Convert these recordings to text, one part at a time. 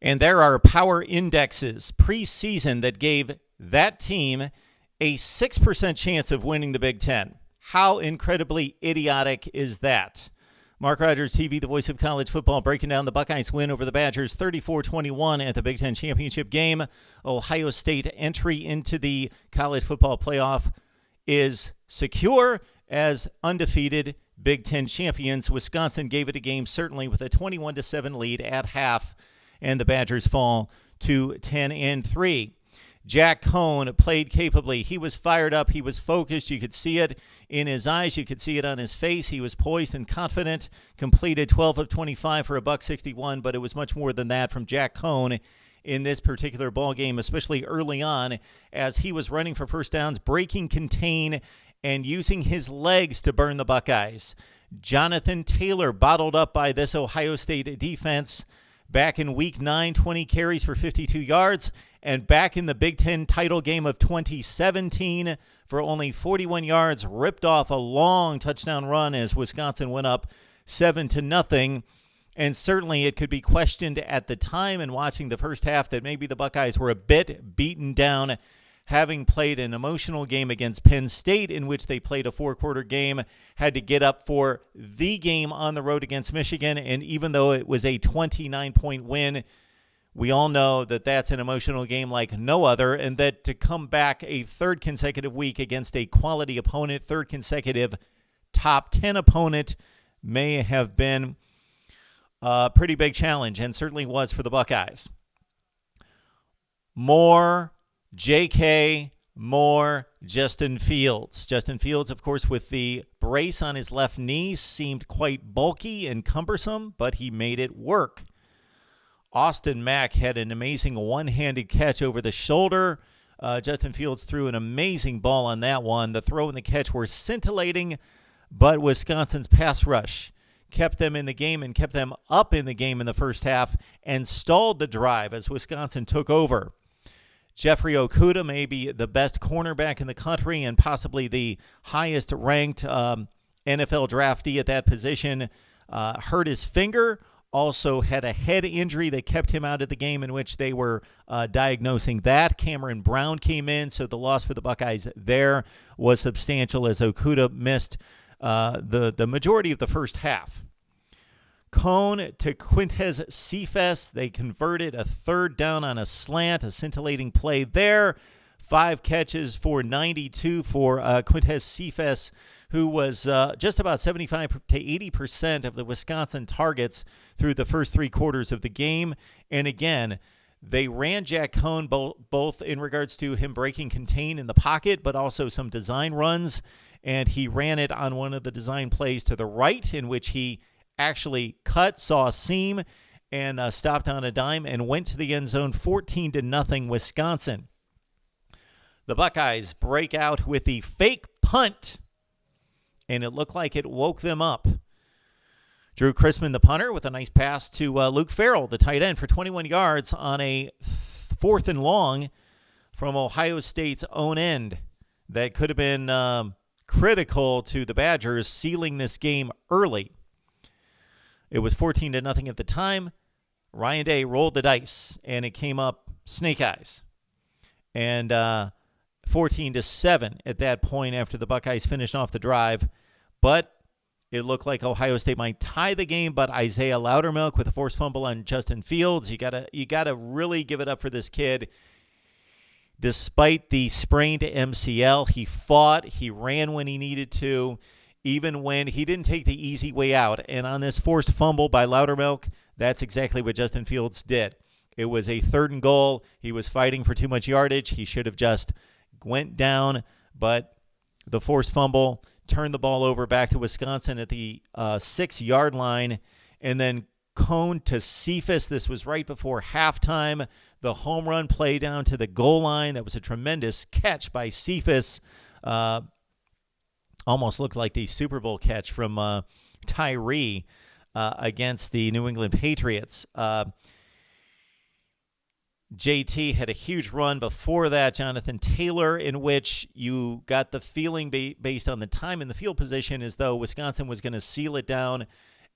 And there are power indexes preseason that gave that team a 6% chance of winning the Big Ten. How incredibly idiotic is that? Mark Rogers TV, the voice of college football, breaking down the Buckeyes' win over the Badgers 34-21 at the Big Ten championship game. Ohio State entry into the college football playoff is secure as undefeated Big Ten champions. Wisconsin gave it a game certainly with a 21-7 lead at half, and the Badgers fall to 10-3. Jack Cohn played capably. He was fired up. He was focused. You could see it in his eyes. You could see it on his face. He was poised and confident. Completed 12 of 25 for $161, but it was much more than that from Jack Cohn in this particular ball game, especially early on as he was running for first downs, breaking contain, and using his legs to burn the Buckeyes. Jonathan Taylor bottled up by this Ohio State defense. Back in Week 9, 20 carries for 52 yards. And back in the Big Ten title game of 2017 for only 41 yards, ripped off a long touchdown run as Wisconsin went up 7-0. And certainly it could be questioned at the time and watching the first half that maybe the Buckeyes were a bit beaten down, having played an emotional game against Penn State in which they played a four-quarter game, had to get up for the game on the road against Michigan. And even though it was a 29-point win, we all know that that's an emotional game like no other, and that to come back a third consecutive week against a quality opponent, third consecutive top 10 opponent, may have been a pretty big challenge, and certainly was for the Buckeyes. More JK, more Justin Fields. Justin Fields, of course, with the brace on his left knee, seemed quite bulky and cumbersome, but he made it work. Austin Mack had an amazing one-handed catch over the shoulder. Justin Fields threw an amazing ball on that one. The throw and the catch were scintillating, but Wisconsin's pass rush kept them in the game and kept them up in the game in the first half and stalled the drive as Wisconsin took over. Jeffrey Okudah, maybe the best cornerback in the country and possibly the highest-ranked NFL draftee at that position, hurt his finger. Also had a head injury that kept him out of the game in which they were diagnosing that. Cameron Brown came in, so the loss for the Buckeyes there was substantial as Okudah missed the majority of the first half. Cone to Quintez Cephas. They converted a third down on a slant, a scintillating play there. 5 catches for 92 for Quintez Cephas, who was just about 75 to 80% of the Wisconsin targets through the first 3 quarters of the game. And again, they ran Jack Cohn both in regards to him breaking contain in the pocket, but also some design runs. And he ran it on one of the design plays to the right, in which he actually saw a seam, and stopped on a dime and went to the end zone. 14-0 Wisconsin. The Buckeyes break out with the fake punt, and it looked like it woke them up. Drew Chrisman, the punter, with a nice pass to Luke Farrell, the tight end, for 21 yards on a 4th and long from Ohio State's own end. That could have been critical to the Badgers sealing this game early. It was 14-0 at the time. Ryan Day rolled the dice, and it came up snake eyes. And 14-7 at that point after the Buckeyes finished off the drive. But it looked like Ohio State might tie the game, but Isaiah Loudermilk with a forced fumble on Justin Fields. You gotta really give it up for this kid. Despite the sprained MCL, he fought, he ran when he needed to, even when he didn't take the easy way out. And on this forced fumble by Loudermilk, that's exactly what Justin Fields did. It was a 3rd and goal. He was fighting for too much yardage. He should have just went down, but the forced fumble turned the ball over back to Wisconsin at the 6-yard line. And then Cone to Cephas. This was right before halftime. The home run play down to the goal line. That was a tremendous catch by Cephas. Almost looked like the Super Bowl catch from Tyree against the New England Patriots. JT had a huge run before that, Jonathan Taylor, in which you got the feeling based on the time and the field position as though Wisconsin was going to seal it down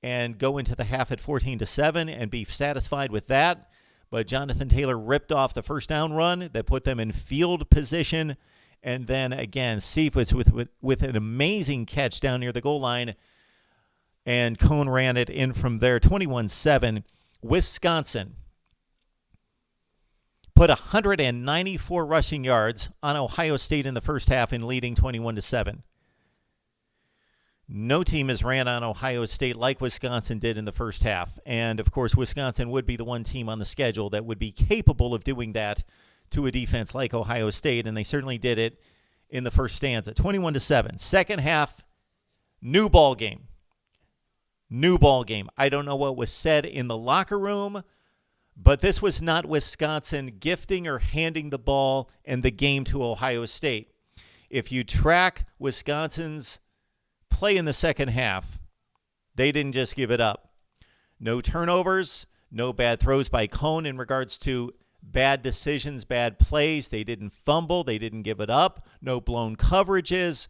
and go into the half at 14-7 and be satisfied with that. but Jonathan Taylor ripped off the first down run that put them in field position. And then again, Cephas with an amazing catch down near the goal line, and Cone ran it in from there. 21-7. Wisconsin put 194 rushing yards on Ohio State in the first half in leading 21-7. No team has ran on Ohio State like Wisconsin did in the first half. And, of course, Wisconsin would be the one team on the schedule that would be capable of doing that to a defense like Ohio State, and they certainly did it in the first stanza. 21-7. Second half, new ball game. New ball game. I don't know what was said in the locker room, but this was not Wisconsin gifting or handing the ball and the game to Ohio State. If you track Wisconsin's play in the second half, they didn't just give it up. No turnovers, no bad throws by Cone in regards to bad decisions, bad plays. They didn't fumble. They didn't give it up. No blown coverages.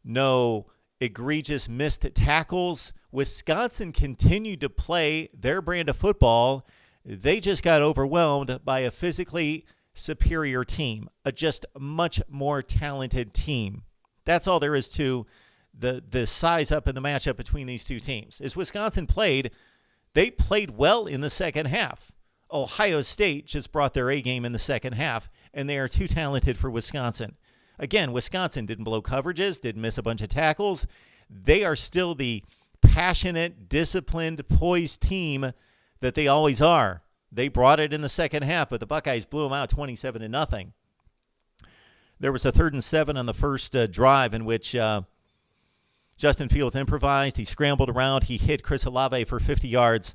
No egregious missed tackles. Wisconsin continued to play their brand of football. They just got overwhelmed by a physically superior team, a just much more talented team. That's all there is to the size up in the matchup between these two teams. As Wisconsin played, they played well in the second half. Ohio State just brought their A game in the second half, and they are too talented for Wisconsin. Again, Wisconsin didn't blow coverages, didn't miss a bunch of tackles. They are still the passionate, disciplined, poised team that they always are. They brought it in the second half, but the Buckeyes blew them out 27-0. There was a 3rd and 7 on the first drive in which Justin Fields improvised. He scrambled around. He hit Chris Olave for 50 yards.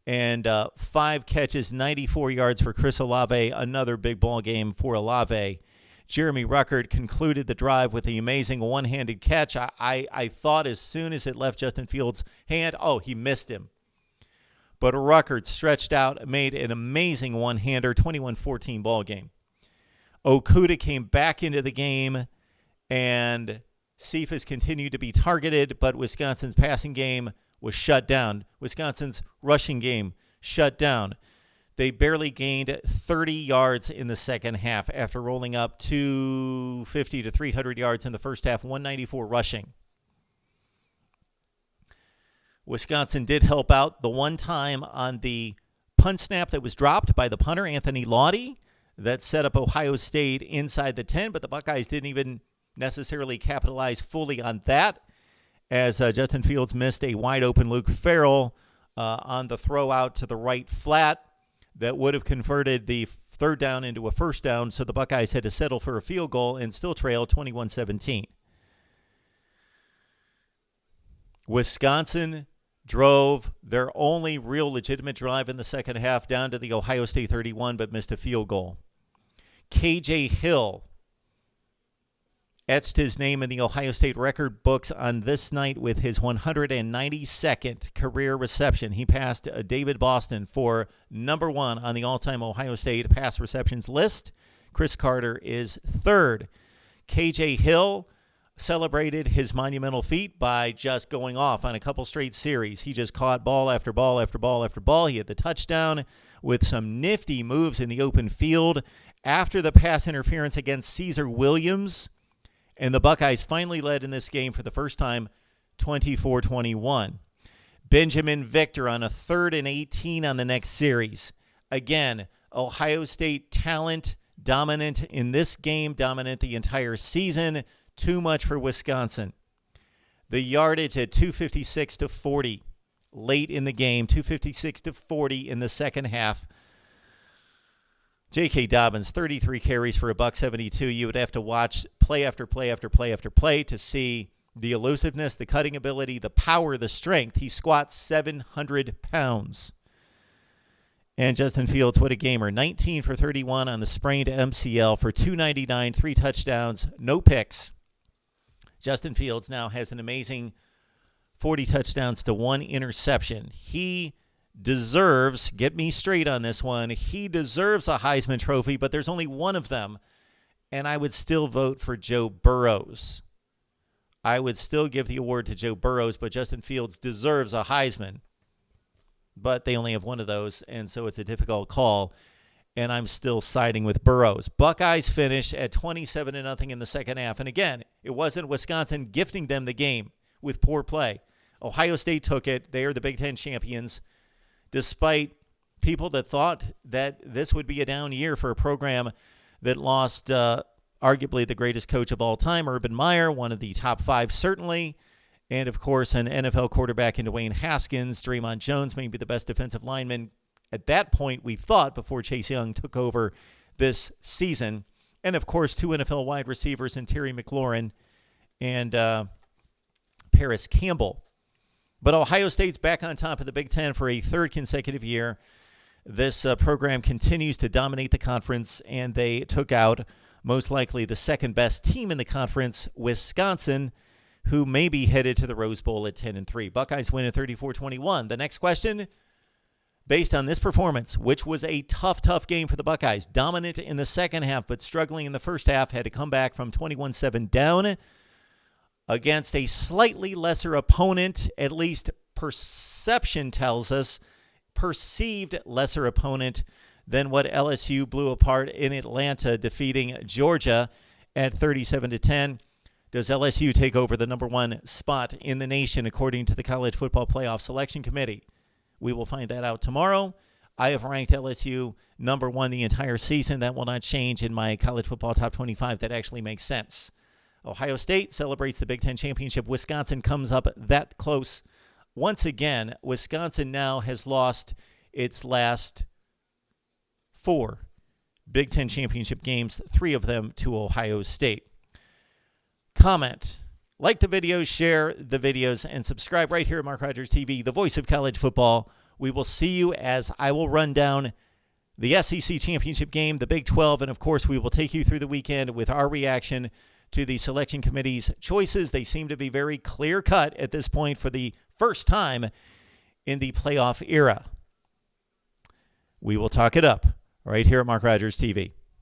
And 5 catches, 94 yards for Chris Olave. Another big ball game for Olave. Jeremy Ruckert concluded the drive with the amazing one-handed catch. I thought as soon as it left Justin Fields' hand, he missed him. But Ruckert stretched out, made an amazing one-hander, 21-14 ball game. Okudah came back into the game, and Cephas continued to be targeted, but Wisconsin's passing game was shut down. Wisconsin's rushing game shut down. They barely gained 30 yards in the second half after rolling up 250 to 300 yards in the first half, 194 rushing. Wisconsin did help out the one time on the punt snap that was dropped by the punter, Anthony Lawdy, that set up Ohio State inside the 10, but the Buckeyes didn't even necessarily capitalize fully on that, as Justin Fields missed a wide-open Luke Farrell on the throw out to the right flat that would have converted the third down into a first down, so the Buckeyes had to settle for a field goal and still trail 21-17. Wisconsin drove their only real legitimate drive in the second half down to the Ohio State 31, but missed a field goal. KJ Hill etched his name in the Ohio State record books on this night with his 192nd career reception. He passed David Boston for number 1 on the all-time Ohio State pass receptions list. Chris Carter is 3rd. KJ Hill celebrated his monumental feat by just going off on a couple straight series. He just caught ball after ball after ball after ball. He had the touchdown with some nifty moves in the open field after the pass interference against Caesar Williams. And the Buckeyes finally led in this game for the first time, 24-21. Benjamin Victor on a 3rd and 18 on the next series. Again, Ohio State talent dominant in this game, dominant the entire season. Too much for Wisconsin. The yardage at 256-40 late in the game, 256-40 in the second half. J.K. Dobbins, 33 carries for $172. You would have to watch play after play after play after play to see the elusiveness, the cutting ability, the power, the strength. He squats 700 pounds. And Justin Fields, what a gamer. 19 for 31 on the sprained MCL for 299, 3 touchdowns, no picks. Justin Fields now has an amazing 40 touchdowns to 1 interception. He deserves, get me straight on this one, he deserves a Heisman Trophy, but there's only one of them, and I would still vote for Joe Burrows. I would still give the award to Joe Burrows, but Justin Fields deserves a Heisman. But they only have one of those, and so it's a difficult call. and I'm still siding with Burrows. Buckeyes finished at 27-0 in the second half. And again, it wasn't Wisconsin gifting them the game with poor play. Ohio State took it. They are the Big Ten champions, despite people that thought that this would be a down year for a program that lost arguably the greatest coach of all time, Urban Meyer, one of the top 5 certainly, and of course an NFL quarterback in Dwayne Haskins. Draymond Jones may be the best defensive lineman at that point, we thought, before Chase Young took over this season. And of course 2 NFL wide receivers in Terry McLaurin and Paris Campbell. But Ohio State's back on top of the Big Ten for a 3rd consecutive year. This program continues to dominate the conference, and they took out most likely the 2nd best team in the conference, Wisconsin, who may be headed to the Rose Bowl at 10-3. Buckeyes win at 34-21. The next question, based on this performance, which was a tough game for the Buckeyes, dominant in the second half but struggling in the first half, had to come back from 21-7 down against a slightly lesser opponent, at least perception tells us, perceived lesser opponent than what LSU blew apart in Atlanta, defeating Georgia at 37-10. Does LSU take over the number 1 spot in the nation according to the College Football Playoff Selection Committee? We will find that out tomorrow. I have ranked LSU number 1 the entire season. That will not change in my college football top 25. That actually makes sense. Ohio State celebrates the Big Ten championship. Wisconsin comes up that close. Once again, Wisconsin now has lost its last 4 Big Ten championship games, 3 of them to Ohio State. Comment, like the videos, share the videos, and subscribe right here at Mark Rogers TV, the voice of college football. We will see you as I will run down the SEC championship game, the Big 12, and of course we will take you through the weekend with our reaction to the selection committee's choices. They seem to be very clear-cut at this point for the first time in the playoff era. We will talk it up right here at Mark Rogers TV.